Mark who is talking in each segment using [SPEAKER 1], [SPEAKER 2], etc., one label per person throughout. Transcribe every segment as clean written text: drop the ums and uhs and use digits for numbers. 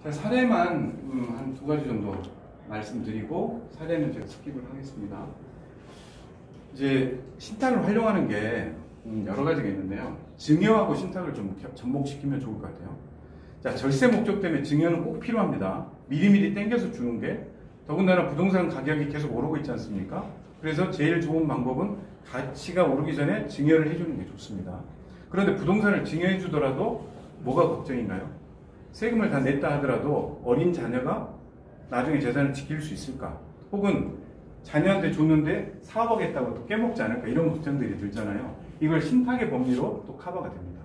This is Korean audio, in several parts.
[SPEAKER 1] 제가 사례만 한 두 가지 정도 말씀드리고 사례는 제가 스킵을 하겠습니다. 이제 신탁을 활용하는 게 여러 가지가 있는데요. 증여하고 신탁을 좀 접목시키면 좋을 것 같아요. 자, 절세 목적 때문에 증여는 꼭 필요합니다. 미리미리 땡겨서 주는 게, 더군다나 부동산 가격이 계속 오르고 있지 않습니까? 그래서 제일 좋은 방법은 가치가 오르기 전에 증여를 해주는 게 좋습니다. 그런데 부동산을 증여해 주더라도 뭐가 걱정인가요? 세금을 다 냈다 하더라도 어린 자녀가 나중에 재산을 지킬 수 있을까? 혹은 자녀한테 줬는데 사업하겠다고 또 깨먹지 않을까? 이런 걱정들이 들잖아요. 이걸 신탁의 법리로 또 커버가 됩니다.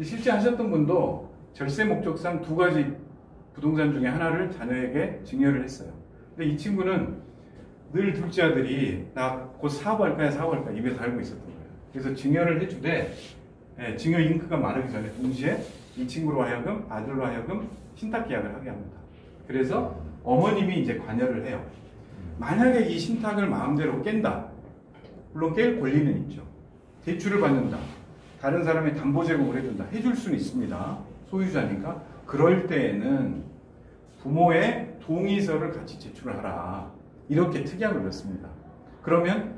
[SPEAKER 1] 실제 하셨던 분도 절세 목적상 두 가지 부동산 중에 하나를 자녀에게 증여를 했어요. 근데 이 친구는 늘 둘째 아들이 나 곧 사업할 거야 입에 달고 있었던 거예요. 그래서 증여를 해주되 증여 잉크가 마르기 전에 동시에 이 친구로 하여금 아들로 하여금 신탁 계약을 하게 합니다. 그래서 어머님이 이제 관여를 해요. 만약에 이 신탁을 마음대로 깬다. 물론 깰 권리는 있죠. 대출을 받는다. 다른 사람의 담보 제공을 해준다. 해줄 수는 있습니다. 소유자니까. 그럴 때에는 부모의 동의서를 같이 제출을 하라. 이렇게 특약을 넣습니다. 그러면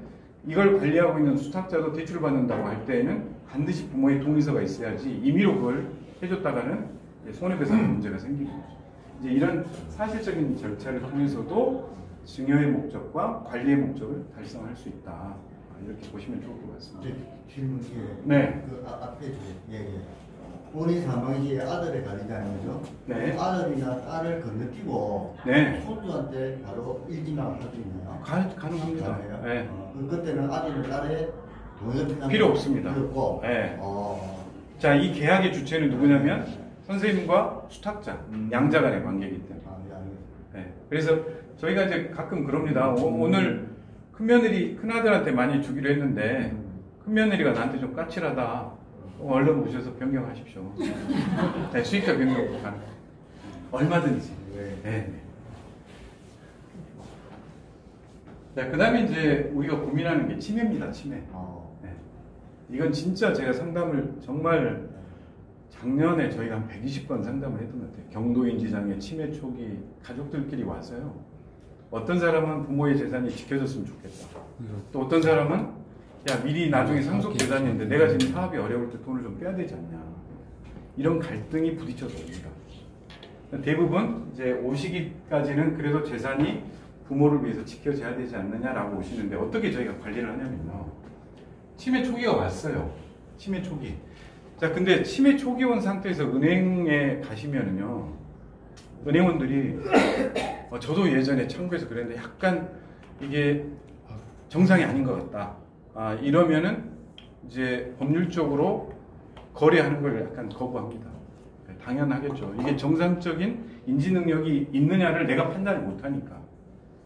[SPEAKER 1] 이걸 관리하고 있는 수탁자도 대출을 받는다고 할 때에는 반드시 부모의 동의서가 있어야지 임의로 그걸 해줬다가는 손해배상 문제가 생기는 거죠. 이제 이런 사실적인 절차를 통해서도 증여의 목적과 관리의 목적을 달성할 수 있다. 이렇게 보시면 좋을 것 같습니다.
[SPEAKER 2] 질문이
[SPEAKER 1] 네.
[SPEAKER 2] 그 앞에 본인 사망 시에 아들의 관리자님이죠.
[SPEAKER 1] 네.
[SPEAKER 2] 아들이나 딸을 건너뛰고
[SPEAKER 1] 네.
[SPEAKER 2] 손주한테 바로 일진당을 할 수 있나요?
[SPEAKER 1] 가능합니다.
[SPEAKER 2] 가능해요?
[SPEAKER 1] 네.
[SPEAKER 2] 그때는 아들이나 딸의 동의가
[SPEAKER 1] 필요 없습니다.
[SPEAKER 2] 필요 없고.
[SPEAKER 1] 네. 자, 이 계약의 주체는 누구냐면 선생님과 수탁자, 양자 간의 관계이기 때문에. 네. 그래서 저희가 이제 가끔 그럽니다. 오늘 큰며느리, 큰아들한테 많이 주기로 했는데 큰며느리가 나한테 좀 까칠하다. 얼른 오셔서 변경하십시오. 네, 수익자 변경 가능. 얼마든지. 네. 네, 그 다음에 이제 우리가 고민하는 게 치매입니다, 치매. 네. 이건 진짜 제가 상담을 정말 작년에 저희가 한 120번 상담을 했던 것 같아요. 경도인지장애 치매 초기 가족들끼리 와서요. 어떤 사람은 부모의 재산이 지켜졌으면 좋겠다. 또 어떤 사람은 야, 미리 나중에 상속 재산인데 내가 지금 사업이 어려울 때 돈을 좀 빼야 되지 않냐. 이런 갈등이 부딪혀서 옵니다. 대부분 이제 오시기까지는 그래도 재산이 부모를 위해서 지켜져야 되지 않느냐라고 오시는데 어떻게 저희가 관리를 하냐면요. 치매 초기가 왔어요. 치매 초기. 자, 근데 치매 초기 온 상태에서 은행에 가시면은요. 은행원들이 저도 예전에 참고해서 그랬는데 약간 이게 정상이 아닌 것 같다. 이러면은 이제 법률적으로 거래하는 걸 약간 거부합니다. 당연하겠죠. 이게 정상적인 인지 능력이 있느냐를 내가 판단을 못하니까.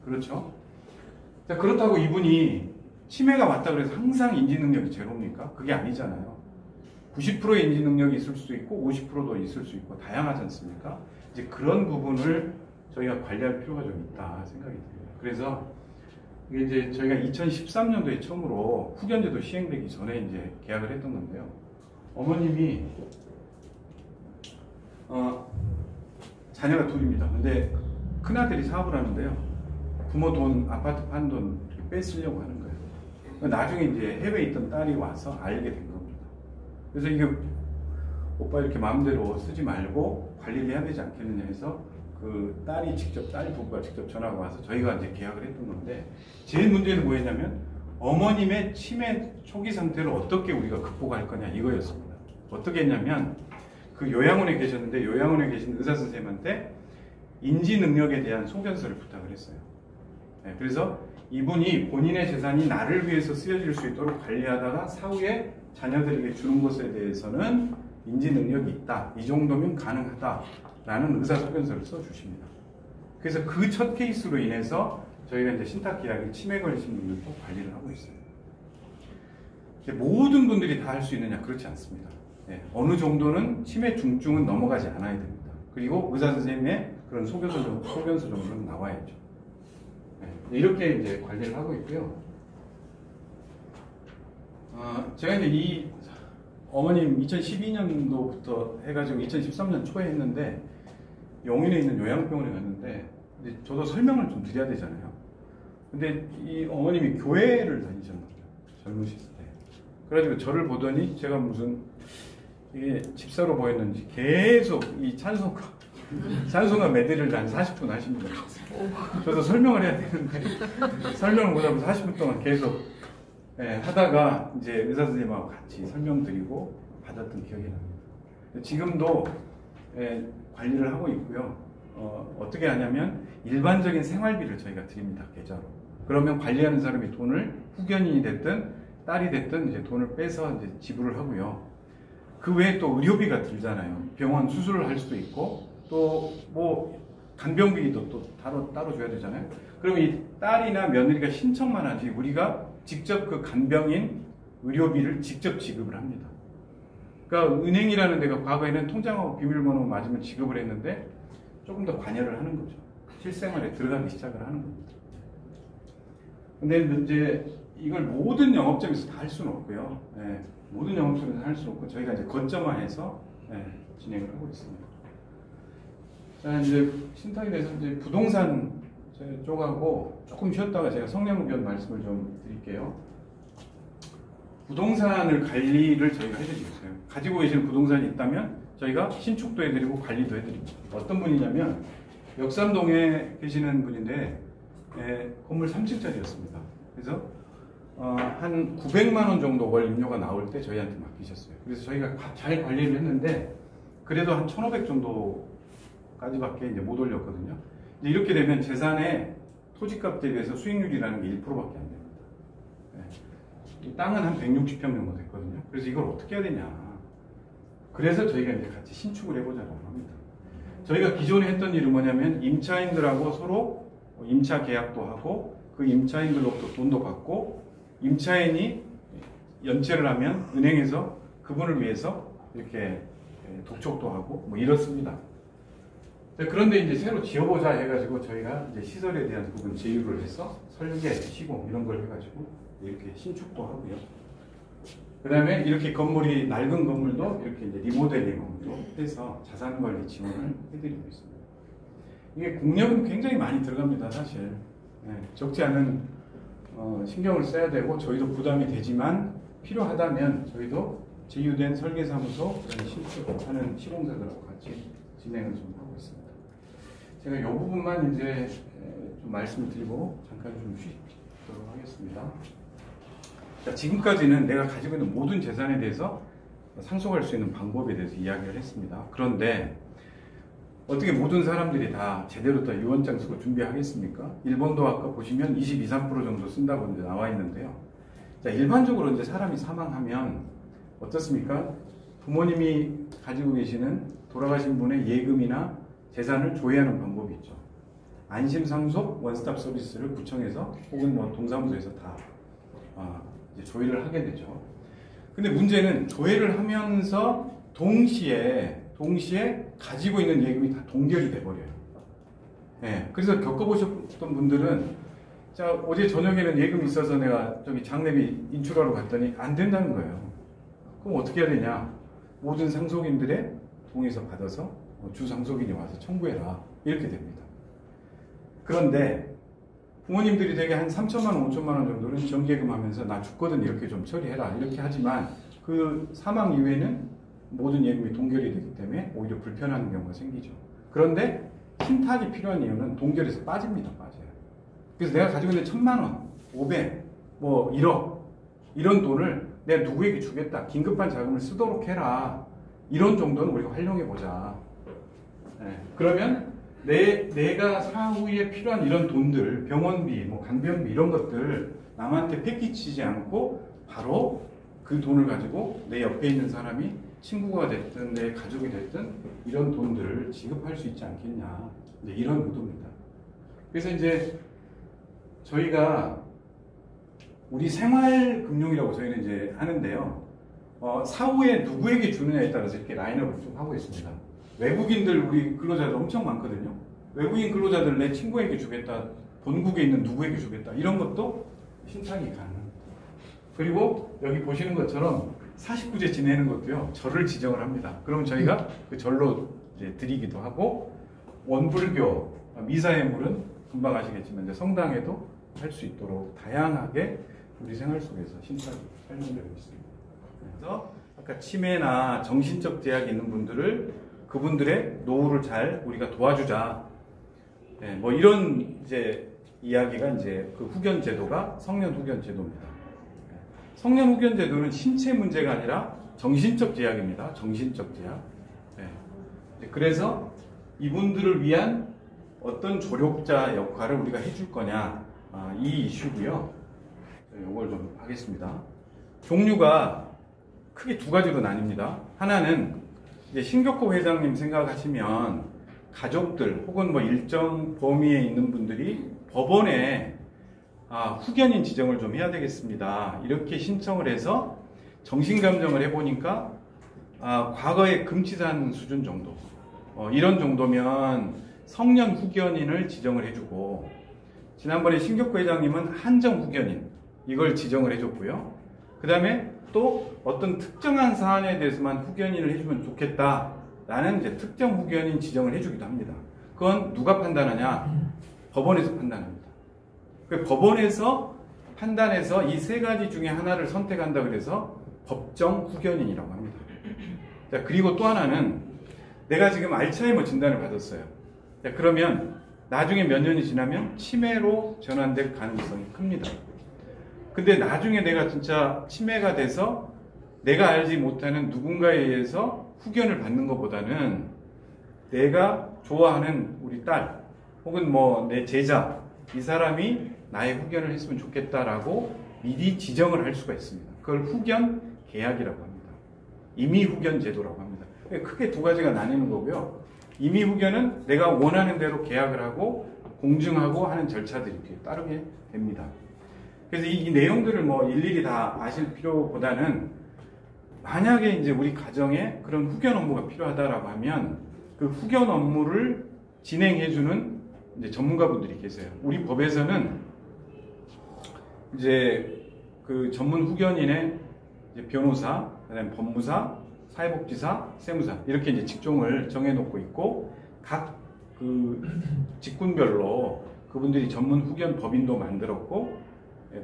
[SPEAKER 1] 그렇죠? 자, 그렇다고 이분이 치매가 왔다 그래서 항상 인지 능력이 제로입니까? 그게 아니잖아요. 90%의 인지 능력이 있을 수도 있고 50%도 있을 수 있고 다양하지 않습니까? 이제 그런 부분을 저희가 관리할 필요가 좀 있다 생각이 듭니다. 그래서 이게 이제 저희가 2013년도에 처음으로 후견제도 시행되기 전에 이제 계약을 했던 건데요. 어머님이 자녀가 둘입니다. 근데 큰아들이 사업을 하는데요. 부모 돈, 아파트 판 돈 뺏으려고 하는 거예요. 나중에 이제 해외에 있던 딸이 와서 알게 된 겁니다. 그래서 이게 오빠 이렇게 마음대로 쓰지 말고 관리를 해야 되지 않겠느냐 해서 그 딸이 직접, 딸 부부가 직접 전화가 와서 저희가 이제 계약을 했던 건데 제일 문제는 뭐였냐면 어머님의 치매 초기 상태를 어떻게 우리가 극복할 거냐 이거였습니다. 어떻게 했냐면 그 요양원에 계셨는데 요양원에 계신 의사 선생님한테 인지 능력에 대한 소견서를 부탁을 했어요. 네, 그래서 이분이 본인의 재산이 나를 위해서 쓰여질 수 있도록 관리하다가 사후에 자녀들에게 주는 것에 대해서는 인지 능력이 있다. 이 정도면 가능하다라는 의사소견서를 써주십니다. 그래서 그 첫 케이스로 인해서 저희가 이제 신탁 계약에 치매 걸리신 분들도 관리를 하고 있어요. 모든 분들이 다 할 수 있느냐? 그렇지 않습니다. 네, 어느 정도는 치매 중증은 넘어가지 않아야 됩니다. 그리고 의사 선생님의 그런 소견서 정도는 나와야죠. 네, 이렇게 이제 관리를 하고 있고요. 제가 이제 이 어머님 2012년도부터 해가지고 2013년 초에 했는데 용인에 있는 요양병원에 갔는데 이제 저도 설명을 좀 드려야 되잖아요. 근데 이 어머님이 교회를 다니셨나 봐요. 젊으실 때. 그래가지고 저를 보더니 제가 무슨 이게 집사로 보였는지 계속 이 찬송가 메들리를 한 40분 하십니다. 저도 설명을 해야 되는데 설명을 못하고 40분 동안 계속 하다가 이제 의사 선생님하고 같이 설명드리고 받았던 기억이 납니다. 지금도 관리를 하고 있고요. 어떻게 하냐면 일반적인 생활비를 저희가 드립니다. 계좌로. 그러면 관리하는 사람이 돈을 후견인이 됐든 딸이 됐든 이제 돈을 빼서 이제 지불을 하고요. 그 외에 또 의료비가 들잖아요. 병원 수술을 할 수도 있고 또 뭐 간병비도 또 따로 줘야 되잖아요. 그럼 이 딸이나 며느리가 신청만 하지 우리가 직접 그 간병인 의료비를 직접 지급을 합니다. 그러니까 은행이라는 데가 과거에는 통장하고 비밀번호 맞으면 지급을 했는데 조금 더 관여를 하는 거죠. 실생활에 들어가기 시작을 하는 겁니다. 근데 이제 이걸 모든 영업점에서 다 할 수는 없고요. 모든 영업점에서 할 수는 없고 저희가 이제 거점화해서 진행을 하고 있습니다. 자, 이제 신탁에 대해서 이제 부동산 쪽하고 조금 쉬었다가 제가 성내모변 말씀을 좀 드릴게요. 부동산을 관리를 저희가 해드리고 있어요. 가지고 계시는 부동산이 있다면 저희가 신축도 해드리고 관리도 해드립니다. 어떤 분이냐면 역삼동에 계시는 분인데 건물 3층짜리였습니다. 그래서 한 900만 원 정도 월 임료가 나올 때 저희한테 맡기셨어요. 그래서 저희가 잘 관리를 했는데 그래도 한 1,500 정도까지밖에 이제 못 올렸거든요. 이제 이렇게 되면 재산의 토지값 대비해서 수익률이라는 게 1%밖에 안 됩니다. 이 땅은 한 160평 정도 됐거든요. 그래서 이걸 어떻게 해야 되냐. 그래서 저희가 이제 같이 신축을 해보자고 합니다. 저희가 기존에 했던 일은 뭐냐면 임차인들하고 서로 임차 계약도 하고 그 임차인들로부터 돈도 받고 임차인이 연체를 하면 은행에서 그분을 위해서 이렇게 독촉도 하고 뭐 이렇습니다. 그런데 이제 새로 지어보자 해가지고 저희가 이제 시설에 대한 부분 제휴를 해서 설계, 시공 이런 걸 해가지고 이렇게 신축도 하고요. 그 다음에 이렇게 건물이 낡은 건물도 이렇게 이제 리모델링도 해서 자산관리 지원을 해드리고 있습니다. 이게 공력은 굉장히 많이 들어갑니다, 사실. 적지 않은 신경을 써야 되고 저희도 부담이 되지만 필요하다면 저희도 제휴된 설계사무소, 신축하는 시공사들하고 같이 진행을 좀 하고 있습니다. 제가 이 부분만 이제 좀 말씀을 드리고 잠깐 좀 쉬도록 하겠습니다. 자, 지금까지는 내가 가지고 있는 모든 재산에 대해서 상속할 수 있는 방법에 대해서 이야기를 했습니다. 그런데 어떻게 모든 사람들이 다 제대로 다 유언장 쓰고 준비하겠습니까? 일본도 아까 보시면 22, 3% 정도 쓴다고 이제 나와 있는데요. 자, 일반적으로 이제 사람이 사망하면 어떻습니까? 부모님이 가지고 계시는 돌아가신 분의 예금이나 재산을 조회하는 방법이 있죠. 안심상속 원스톱 서비스를 구청에서 혹은 뭐 동사무소에서 다 이제 조회를 하게 되죠. 근데 문제는 조회를 하면서 동시에 가지고 있는 예금이 다 동결이 돼버려요. 그래서 겪어보셨던 분들은 자, 어제 저녁에는 예금이 있어서 내가 저기 장례비 인출하러 갔더니 안 된다는 거예요. 그럼 어떻게 해야 되냐? 모든 상속인들의 동의서 받아서 주 상속인이 와서 청구해라. 이렇게 됩니다. 그런데 부모님들이 되게 한 3천만 원, 5천만 원 정도는 정기예금 하면서 나 죽거든 이렇게 좀 처리해라. 이렇게 하지만 그 사망 이후에는 모든 예금이 동결이 되기 때문에 오히려 불편한 경우가 생기죠. 그런데 신탁이 필요한 이유는 동결에서 빠집니다. 빠져요. 그래서 내가 가지고 있는 1,000만 원, 500, 뭐 1억 이런 돈을 내가 누구에게 주겠다. 긴급한 자금을 쓰도록 해라. 이런 정도는 우리가 활용해보자. 그러면 내가 사후에 필요한 이런 돈들, 병원비, 뭐 간병비 이런 것들 남한테 패키치지 않고 바로 그 돈을 가지고 내 옆에 있는 사람이 친구가 됐든 내 가족이 됐든 이런 돈들을 지급할 수 있지 않겠냐. 이제 이런 의도입니다. 그래서 이제 저희가 우리 생활금융이라고 저희는 이제 하는데요. 사후에 누구에게 주느냐에 따라서 이렇게 라인업을 쭉 하고 있습니다. 외국인들 우리 근로자들 엄청 많거든요. 외국인 근로자들 내 친구에게 주겠다, 본국에 있는 누구에게 주겠다 이런 것도 신탁이 가능합니다. 그리고 여기 보시는 것처럼 49제 지내는 것도요 절을 지정을 합니다. 그러면 저희가 그 절로 이제 드리기도 하고 원불교, 미사예물은 금방 아시겠지만 이제 성당에도 할 수 있도록 다양하게 우리 생활 속에서 신탁이 설명되고 있습니다. 그래서 아까 치매나 정신적 제약이 있는 분들을 그분들의 노후를 잘 우리가 도와주자. 네, 뭐 이런 이제 이야기가 이제 그 후견 제도가 성년 후견 제도입니다. 성년 후견 제도는 신체 문제가 아니라 정신적 제약입니다. 정신적 제약. 네. 그래서 이분들을 위한 어떤 조력자 역할을 우리가 해줄 거냐, 이 이슈고요. 이걸 좀 하겠습니다. 종류가 크게 두 가지로 나뉩니다. 하나는 이제 신격호 회장님 생각하시면 가족들 혹은 뭐 일정 범위에 있는 분들이 법원에 후견인 지정을 좀 해야 되겠습니다. 이렇게 신청을 해서 정신감정을 해보니까 과거의 금치산 수준 정도, 이런 정도면 성년 후견인을 지정을 해주고, 지난번에 신격호 회장님은 한정 후견인 이걸 지정을 해줬고요. 그 다음에 또 어떤 특정한 사안에 대해서만 후견인을 해주면 좋겠다라는 이제 특정 후견인 지정을 해주기도 합니다. 그건 누가 판단하냐? 법원에서 판단합니다. 법원에서 판단해서 이 세 가지 중에 하나를 선택한다 그래서 법정 후견인이라고 합니다. 자, 그리고 또 하나는 내가 지금 알츠하이머 진단을 받았어요. 자, 그러면 나중에 몇 년이 지나면 치매로 전환될 가능성이 큽니다. 근데 나중에 내가 진짜 치매가 돼서 내가 알지 못하는 누군가에 의해서 후견을 받는 것보다는 내가 좋아하는 우리 딸 혹은 뭐 내 제자, 이 사람이 나의 후견을 했으면 좋겠다라고 미리 지정을 할 수가 있습니다. 그걸 후견 계약이라고 합니다. 임의 후견 제도라고 합니다. 크게 두 가지가 나뉘는 거고요. 임의 후견은 내가 원하는 대로 계약을 하고 공증하고 하는 절차들이 따르게 됩니다. 그래서 이 내용들을 뭐 일일이 다 아실 필요보다는 만약에 이제 우리 가정에 그런 후견 업무가 필요하다라고 하면 그 후견 업무를 진행해주는 이제 전문가분들이 계세요. 우리 법에서는 이제 그 전문 후견인의 이제 변호사, 그다음에 법무사, 사회복지사, 세무사 이렇게 이제 직종을 정해놓고 있고 각 그 직군별로 그분들이 전문 후견 법인도 만들었고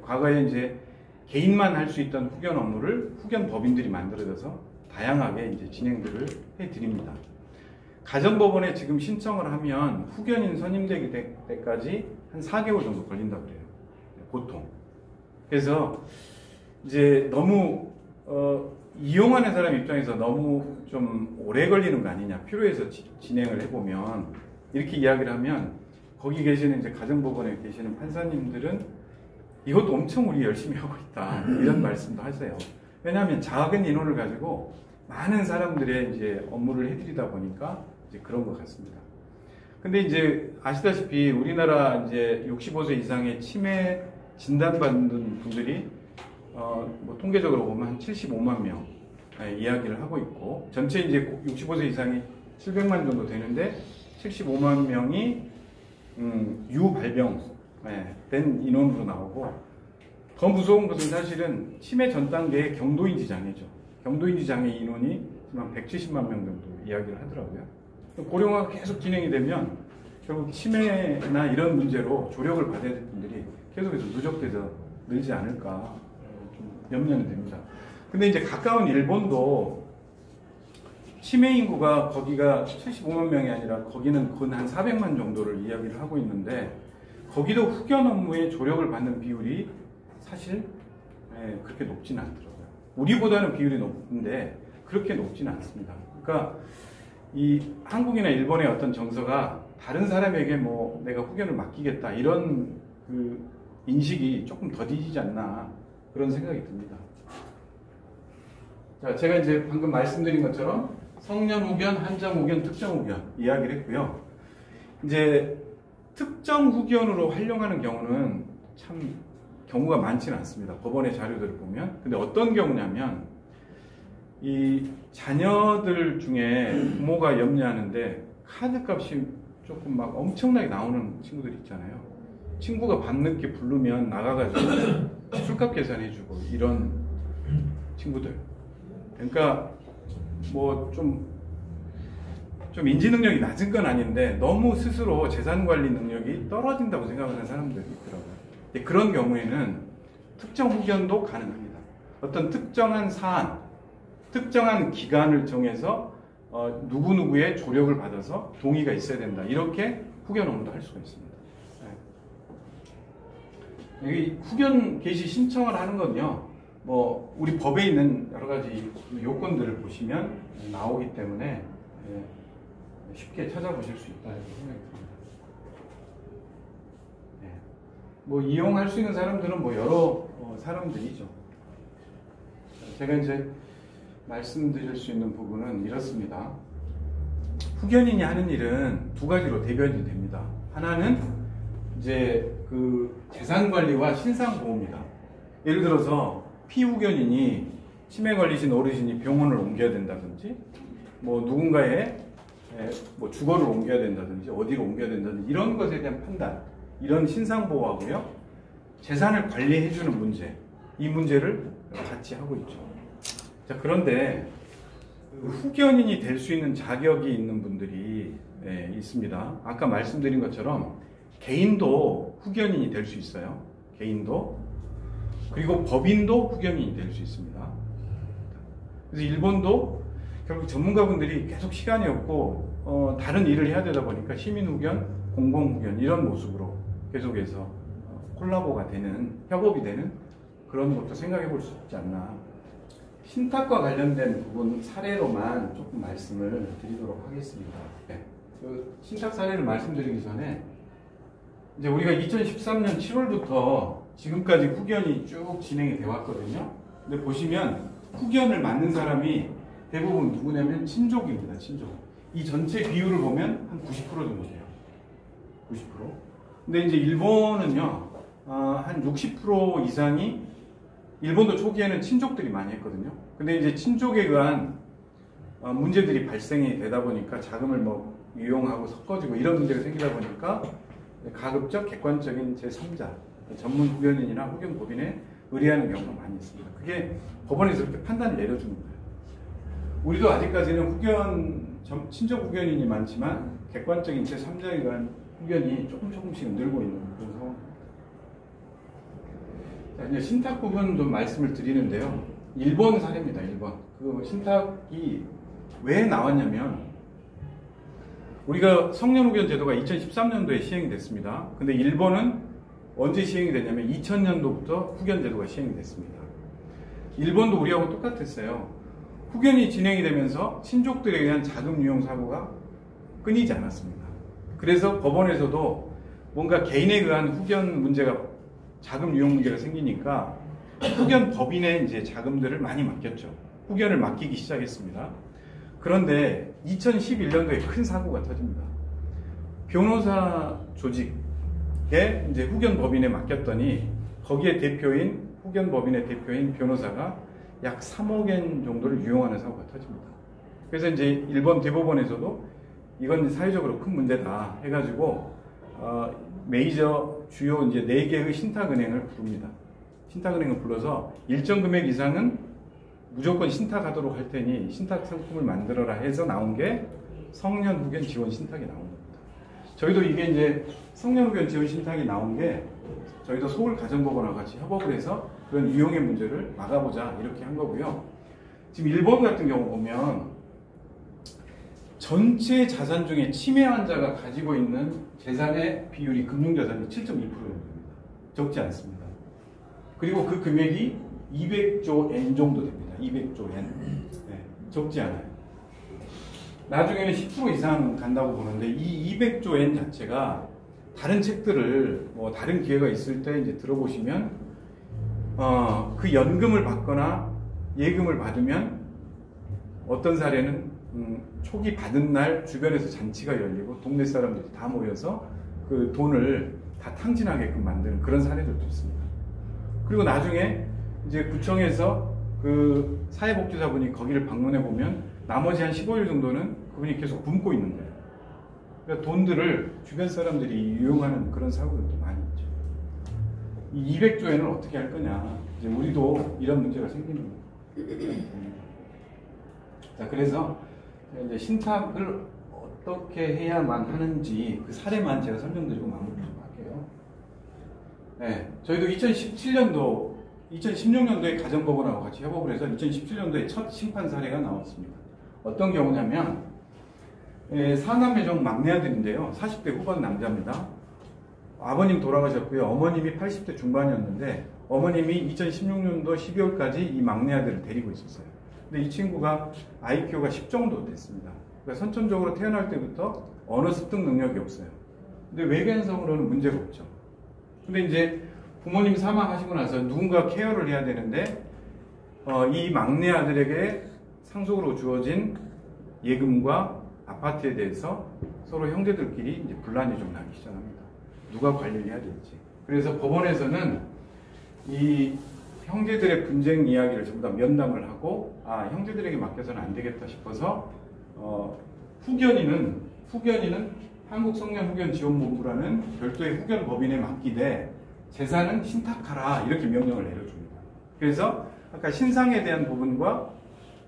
[SPEAKER 1] 과거에 이제 개인만 할 수 있던 후견 업무를 후견 법인들이 만들어져서 다양하게 이제 진행들을 해드립니다. 가정법원에 지금 신청을 하면 후견인 선임되기 때까지 한 4개월 정도 걸린다고 그래요. 보통. 그래서 이제 너무 이용하는 사람 입장에서 너무 좀 오래 걸리는 거 아니냐, 필요해서 진행을 해보면 이렇게 이야기를 하면 거기 계시는 이제 가정법원에 계시는 판사님들은 이것도 엄청 우리 열심히 하고 있다 이런 말씀도 하세요. 왜냐하면 작은 인원을 가지고 많은 사람들의 이제 업무를 해드리다 보니까 이제 그런 것 같습니다. 근데 이제 아시다시피 우리나라 이제 65세 이상의 치매 진단받는 분들이 뭐 통계적으로 보면 한 75만 명 이야기를 하고 있고, 전체 이제 65세 이상이 700만 정도 되는데 75만 명이 유발병 된 인원으로 나오고, 더 무서운 것은 사실은 치매 전 단계의 경도인지 장애죠. 경도인지 장애 인원이 한 170만 명 정도 이야기를 하더라고요. 고령화가 계속 진행이 되면 결국 치매나 이런 문제로 조력을 받아야 될 분들이 계속해서 누적돼서 늘지 않을까 좀 염려는 됩니다. 근데 이제 가까운 일본도 치매 인구가 거기가 75만 명이 아니라 거기는 근 한 400만 정도를 이야기를 하고 있는데, 거기도 후견 업무에 조력을 받는 비율이 사실 그렇게 높지는 않더라고요. 우리보다는 비율이 높은데 그렇게 높지는 않습니다. 그러니까 이 한국이나 일본의 어떤 정서가 다른 사람에게 뭐 내가 후견을 맡기겠다 이런 그 인식이 조금 더디지 않나 그런 생각이 듭니다. 자, 제가 이제 방금 말씀드린 것처럼 성년 후견, 한정 후견, 특정 후견 이야기를 했고요. 이제 특정 후견으로 활용하는 경우는 참 경우가 많지는 않습니다. 법원의 자료들을 보면. 근데 어떤 경우냐면 이 자녀들 중에 부모가 염려하는데 카드값이 조금 막 엄청나게 나오는 친구들 있잖아요. 친구가 밤늦게 부르면 나가가지고 술값 계산해주고 이런 친구들. 그러니까 뭐 좀 좀 인지 능력이 낮은 건 아닌데 너무 스스로 재산 관리 능력이 떨어진다고 생각하는 사람들이 있더라고요. 그런 경우에는 특정 후견도 가능합니다. 어떤 특정한 사안, 특정한 기간을 정해서 누구누구의 조력을 받아서 동의가 있어야 된다. 이렇게 후견 업무도 할 수가 있습니다. 여기 후견 개시 신청을 하는 건요, 뭐 우리 법에 있는 여러 가지 요건들을 보시면 나오기 때문에 쉽게 찾아보실 수 있다 이렇게 생각이 듭니다. 뭐 이용할 수 있는 사람들은 뭐 여러 사람들이죠. 제가 이제 말씀드릴 수 있는 부분은 이렇습니다. 후견인이 하는 일은 두 가지로 대변이 됩니다. 하나는 이제 그 재산 관리와 신상 보호입니다. 예를 들어서 피후견인이 치매 걸리신 어르신이 병원을 옮겨야 된다든지, 뭐 누군가의 뭐 주거를 옮겨야 된다든지, 어디로 옮겨야 된다든지 이런 것에 대한 판단, 이런 신상 보호하고요, 재산을 관리해주는 문제, 이 문제를 같이 하고 있죠. 자, 그런데 후견인이 될 수 있는 자격이 있는 분들이 있습니다. 아까 말씀드린 것처럼 개인도 후견인이 될 수 있어요. 개인도. 그리고 법인도 후견인이 될 수 있습니다. 그래서 일본도 결국 전문가분들이 계속 시간이 없고 다른 일을 해야 되다 보니까 시민후견, 공공후견 이런 모습으로 계속해서 콜라보가 되는, 협업이 되는 그런 것도 생각해 볼 수 있지 않나. 신탁과 관련된 부분 사례로만 조금 말씀을 드리도록 하겠습니다. 그 신탁 사례를 말씀드리기 전에 이제 우리가 2013년 7월부터 지금까지 후견이 쭉 진행이 되어 왔거든요. 근데 보시면 후견을 맡는 사람이 대부분 누구냐면 친족입니다. 친족. 이 전체 비율을 보면 한 90% 정도 돼요. 90%. 근데 이제 일본은요, 한 60% 이상이, 일본도 초기에는 친족들이 많이 했거든요. 근데 이제 친족에 의한 문제들이 발생이 되다 보니까 자금을 뭐 유용하고 섞어지고 이런 문제가 생기다 보니까 가급적 객관적인 제3자, 전문 후견인이나 후견법인에 의뢰하는 경우가 많이 있습니다. 그게 법원에서 그렇게 판단을 내려주는 거예요. 우리도 아직까지는 친족 후견인이 많지만 객관적인 제3자에 의한 후견이 조금씩 늘고 있는 그런 상황입니다. 자, 이제 신탁 부분 좀 말씀을 드리는데요. 일본 사례입니다. 일본. 그 신탁이 왜 나왔냐면, 우리가 성년후견 제도가 2013년도에 시행이 됐습니다. 근데 일본은 언제 시행이 됐냐면 2000년도부터 후견 제도가 시행이 됐습니다. 일본도 우리하고 똑같았어요. 후견이 진행이 되면서 친족들에 의한 자금 유용 사고가 끊이지 않았습니다. 그래서 법원에서도 뭔가 개인에 의한 후견 문제가, 자금 유용 문제가 생기니까 후견 법인에 이제 자금들을 많이 맡겼죠. 후견을 맡기기 시작했습니다. 그런데 2011년도에 큰 사고가 터집니다. 변호사 조직에 이제 후견 법인에 맡겼더니 거기에 대표인, 후견 법인의 대표인 변호사가 약 3억 엔 정도를 유용하는 사고가 터집니다. 그래서 이제 일본 대법원에서도 이건 사회적으로 큰 문제다 해가지고 메이저 주요 이제 4개의 신탁은행을 부릅니다. 신탁은행을 불러서 일정 금액 이상은 무조건 신탁하도록 할 테니 신탁 상품을 만들어라 해서 나온 게 성년후견 지원 신탁이 나온 겁니다. 저희도 이게 이제 성년후견 지원 신탁이 나온 게 저희도 서울가정법원과 같이 협업을 해서 그런 유용의 문제를 막아보자 이렇게 한 거고요. 지금 일본 같은 경우 보면 전체 자산 중에 치매 환자가 가지고 있는 재산의 비율이 금융자산이 7.2%입니다. 적지 않습니다. 그리고 그 금액이 200조 엔 정도 됩니다. 200조 엔. 네, 적지 않아요. 나중에는 10% 이상 간다고 보는데 이 200조 엔 자체가 다른 책들을 뭐 다른 기회가 있을 때 이제 들어보시면 그 연금을 받거나 예금을 받으면 어떤 사례는 초기 받은 날 주변에서 잔치가 열리고 동네 사람들이 다 모여서 그 돈을 다 탕진하게끔 만드는 그런 사례들도 있습니다. 그리고 나중에 이제 구청에서 그 사회복지사분이 거기를 방문해 보면 나머지 한 15일 정도는 그분이 계속 굶고 있는 거예요. 그러니까 돈들을 주변 사람들이 유용하는 그런 사고들도 많이 있죠. 이 200조엔을 어떻게 할 거냐. 이제 우리도 이런 문제가 생기는 거예요. 자, 그래서 이제 신탁을 어떻게 해야만 하는지 그 사례만 제가 설명드리고 마무리 좀 할게요. 네, 저희도 2016년도에 가정법원하고 같이 협업을 해서 2017년도에 첫 심판 사례가 나왔습니다. 어떤 경우냐면 사남매 중 막내 아들인데요. 40대 후반 남자입니다. 아버님 돌아가셨고요. 어머님이 80대 중반이었는데 어머님이 2016년도 12월까지 이 막내 아들을 데리고 있었어요. 근데 이 친구가 IQ가 10 정도 됐습니다. 그러니까 선천적으로 태어날 때부터 언어 습득 능력이 없어요. 근데 외견성으로는 문제가 없죠. 근데 이제 부모님 사망하시고 나서 누군가 케어를 해야 되는데 이 막내 아들에게 상속으로 주어진 예금과 아파트에 대해서 서로 형제들끼리 이제 분란이 좀 나기 시작합니다. 누가 관리를 해야 될지. 그래서 법원에서는 이 형제들의 분쟁 이야기를 전부 다 면담을 하고 형제들에게 맡겨서는 안 되겠다 싶어서 후견인은 한국성년후견지원본부라는 별도의 후견 법인에 맡기되 재산은 신탁하라 이렇게 명령을 내려줍니다. 그래서 아까 신상에 대한 부분과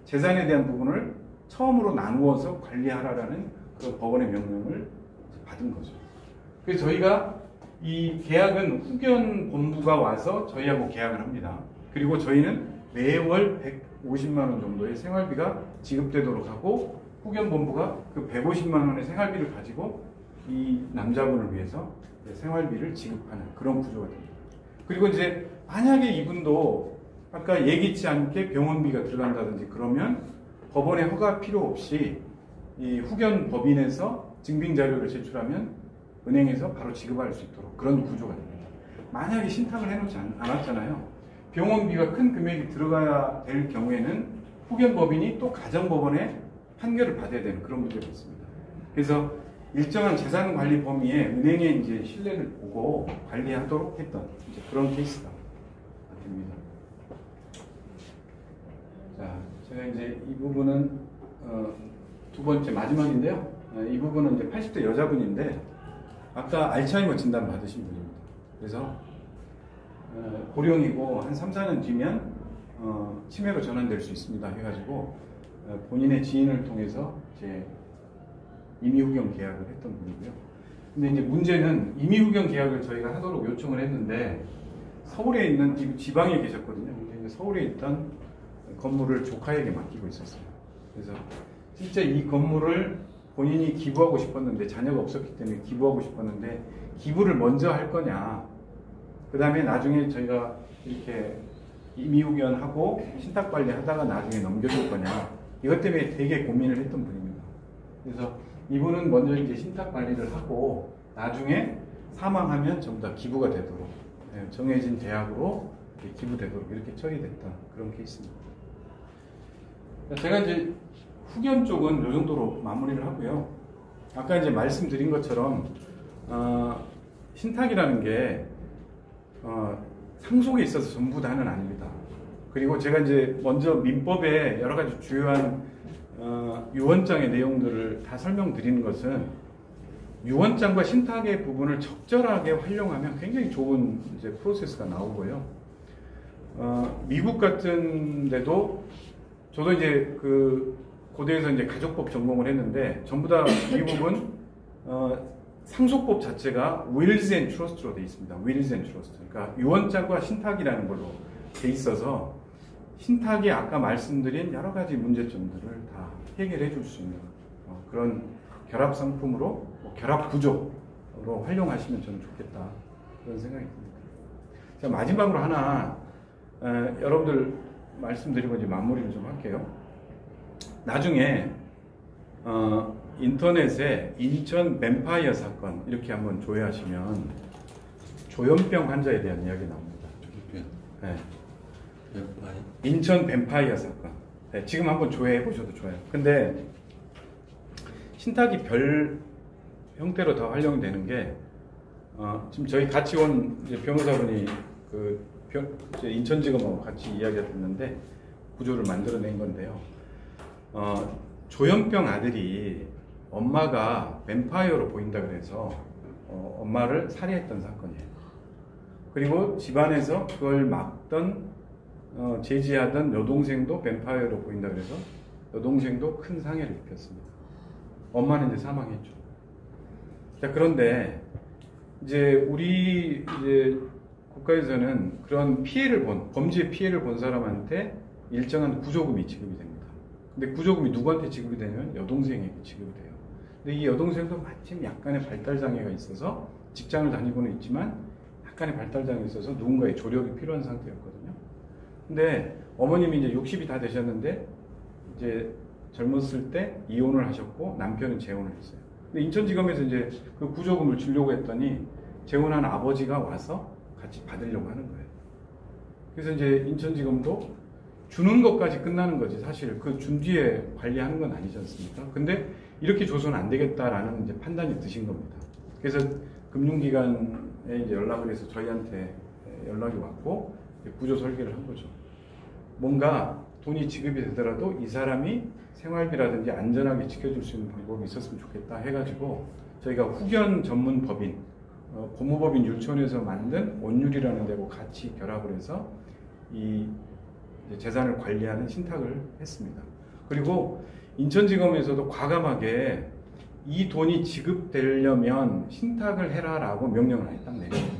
[SPEAKER 1] 재산에 대한 부분을 처음으로 나누어서 관리하라라는 그 법원의 명령을 받은 거죠. 그래서 저희가 이 계약은 후견 본부가 와서 저희하고 계약을 합니다. 그리고 저희는 매월 150만 원 정도의 생활비가 지급되도록 하고 후견 본부가 그 150만 원의 생활비를 가지고 이 남자분을 위해서 생활비를 지급하는 그런 구조가 됩니다. 그리고 이제 만약에 이분도 아까 예기치 않게 병원비가 들어간다든지 그러면 법원의 허가 필요 없이 이 후견 법인에서 증빙 자료를 제출하면 은행에서 바로 지급할 수 있도록 그런 구조가 됩니다. 만약에 신탁을 해놓지 않았잖아요. 병원비가 큰 금액이 들어가야 될 경우에는 후견 법인이 또 가정법원에 판결을 받아야 되는 그런 문제가 있습니다. 그래서 일정한 재산 관리 범위에 은행의 이제 신뢰를 보고 관리하도록 했던 이제 그런 케이스가 됩니다. 자, 제가 이제 이 부분은 두 번째 마지막인데요. 이 부분은 이제 80대 여자분인데 아까 알츠하이머 진단 받으신 분입니다. 그래서 고령이고 한 3, 4년 뒤면 치매로 전환될 수 있습니다. 해가지고 본인의 지인을 통해서 이제 임의후견 계약을 했던 분이고요. 근데 이제 문제는 임의후견 계약을 저희가 하도록 요청을 했는데 서울에 있는 지방에 계셨거든요. 근데 이제 서울에 있던 건물을 조카에게 맡기고 있었어요. 그래서 실제 이 건물을 본인이 기부하고 싶었는데 자녀가 없었기 때문에 기부하고 싶었는데 기부를 먼저 할 거냐, 그 다음에 나중에 저희가 이렇게 임의후견하고 신탁관리 하다가 나중에 넘겨줄 거냐, 이것 때문에 되게 고민을 했던 분입니다. 그래서 이분은 먼저 이제 신탁관리를 하고 나중에 사망하면 전부 다 기부가 되도록 정해진 대학으로 기부되도록 이렇게 처리됐다, 그런 케이스입니다. 제가 이제 후견 쪽은 이 정도로 마무리를 하고요. 아까 이제 말씀드린 것처럼 신탁이라는 게 상속에 있어서 전부 다는 아닙니다. 그리고 제가 이제 먼저 민법의 여러 가지 주요한 유언장의 내용들을 다 설명드리는 것은 유언장과 신탁의 부분을 적절하게 활용하면 굉장히 좋은 이제 프로세스가 나오고요. 미국 같은 데도 저도 이제 그 고대에서 이제 가족법 전공을 했는데 전부 다 미국은 상속법 자체가 wills and trust로 되어 있습니다. wills and trust. 그러니까 유언장과 신탁이라는 걸로 돼 있어서 신탁이 아까 말씀드린 여러 가지 문제점들을 다 해결해 줄 수 있는 그런 결합 상품으로 결합 구조로 활용하시면 저는 좋겠다, 그런 생각이 듭니다. 자, 마지막으로 하나 여러분들 말씀드리고 이제 마무리를 좀 할게요. 나중에 인터넷에 인천 뱀파이어 사건 이렇게 한번 조회하시면 조현병 환자에 대한 이야기 나옵니다.
[SPEAKER 3] 조현병?
[SPEAKER 1] 네.
[SPEAKER 3] 뱀파이어?
[SPEAKER 1] 인천 뱀파이어 사건. 네, 지금 한번 조회해 보셔도 좋아요. 근데 신탁이 별 형태로 다 활용이 되는 게 지금 저희 같이 온 이제 변호사분이 이제 인천지검하고 같이 이야기가 됐는데 구조를 만들어낸 건데요. 조현병 아들이 엄마가 뱀파이어로 보인다 그래서 엄마를 살해했던 사건이에요. 그리고 집안에서 그걸 막던 제지하던 여동생도 뱀파이어로 보인다 그래서 여동생도 큰 상해를 입혔습니다. 엄마는 이제 사망했죠. 자, 그런데 이제 우리 이제 국가에서는 그런 피해를 본, 범죄 피해를 본 사람한테 일정한 구조금이 지급이 됩니다. 근데 구조금이 누구한테 지급이 되냐면 여동생에게 지급이 돼요. 근데 이 여동생도 마침 약간의 발달장애가 있어서 직장을 다니고는 있지만 약간의 발달장애가 있어서 누군가의 조력이 필요한 상태였거든요. 근데 어머님이 이제 60이 다 되셨는데 이제 젊었을 때 이혼을 하셨고 남편은 재혼을 했어요. 근데 인천지검에서 이제 그 구조금을 주려고 했더니 재혼한 아버지가 와서 같이 받으려고 하는 거예요. 그래서 이제 인천지검도 주는 것까지 끝나는 거지. 사실 그 준 뒤에 관리하는 건 아니지 않습니까? 근데 이렇게 줘서는 안 되겠다라는 이제 판단이 드신 겁니다. 그래서 금융기관에 이제 연락을 해서 저희한테 연락이 왔고 구조 설계를 한 거죠. 뭔가 돈이 지급이 되더라도 이 사람이 생활비라든지 안전하게 지켜줄 수 있는 방법이 있었으면 좋겠다 해가지고 저희가 후견 전문 법인, 고무법인 율촌에서 만든 온율이라는 데고 같이 결합을 해서 이 재산을 관리하는 신탁을 했습니다. 그리고 인천지검에서도 과감하게 이 돈이 지급되려면 신탁을 해라라고 명령을 딱 내렸어요.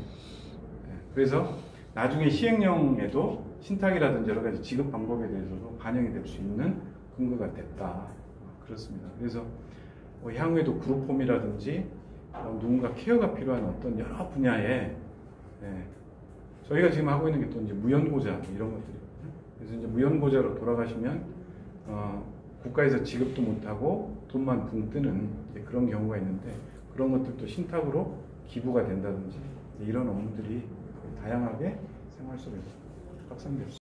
[SPEAKER 1] 그래서 나중에 시행령에도 신탁이라든지 여러 가지 지급 방법에 대해서도 반영이 될 수 있는 근거가 됐다. 그렇습니다. 그래서 향후에도 그룹홈이라든지 누군가 케어가 필요한 어떤 여러 분야에 저희가 지금 하고 있는 게 또 이제 무연고자 이런 것들이거든요. 그래서 이제 무연고자로 돌아가시면 국가에서 지급도 못하고 돈만 붕 뜨는 그런 경우가 있는데 그런 것들도 신탁으로 기부가 된다든지 이런 업무들이 다양하게 생활 속에서 확산될 수 있습니다.